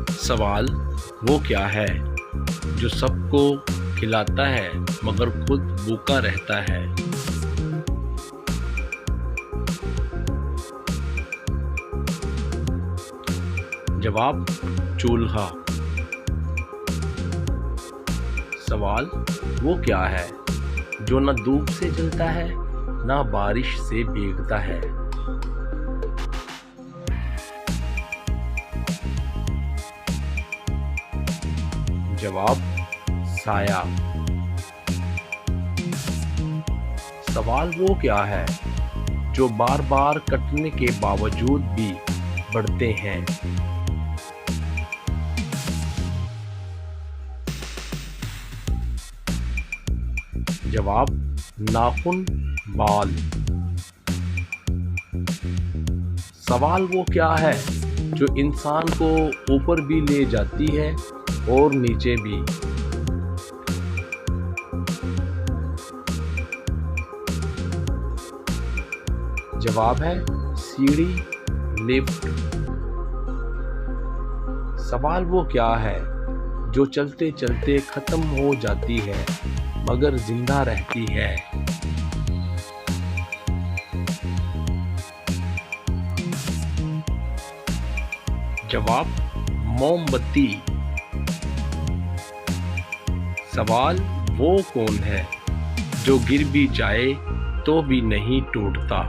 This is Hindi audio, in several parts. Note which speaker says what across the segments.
Speaker 1: सवाल वो क्या है जो सबको खिलाता है मगर खुद भूखा रहता है? जवाब चूल्हा। सवाल वो क्या है जो न धूप से जलता है ना बारिश से भीगता है? जवाब साया। सवाल वो क्या है जो बार बार कटने के बावजूद भी बढ़ते हैं? जवाब नाखून, बाल। सवाल वो क्या है जो इंसान को ऊपर भी ले जाती है और नीचे भी? जवाब है सीढ़ी, लिफ्ट। सवाल वो क्या है जो चलते चलते खत्म हो जाती है मगर जिंदा रहती है? जवाब मोमबत्ती। सवाल वो कौन है जो गिर भी जाए तो भी नहीं टूटता?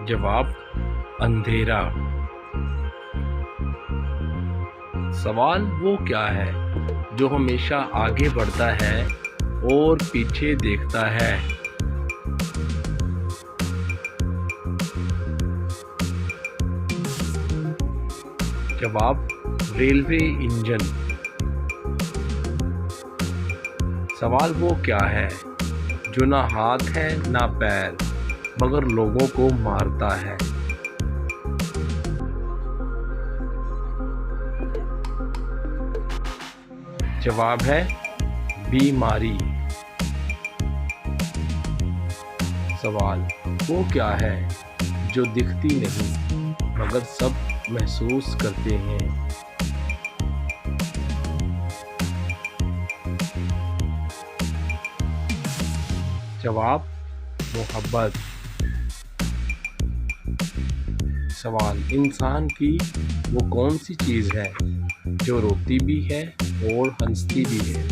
Speaker 1: जवाब अंधेरा। सवाल वो क्या है जो हमेशा आगे बढ़ता है और पीछे देखता है? जवाब रेलवे इंजन। सवाल वो क्या है जो ना हाथ है ना पैर मगर लोगों को मारता है? जवाब है बीमारी। सवाल वो क्या है जो दिखती नहीं मगर सब महसूस करते हैं? जवाब मोहब्बत। सवाल इंसान की वो कौन सी चीज़ है जो रोती भी है और हंसती भी है?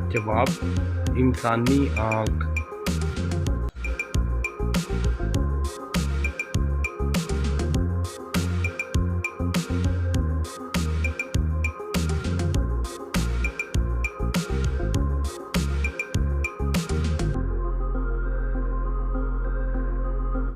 Speaker 1: जवाब इंसानी आँख।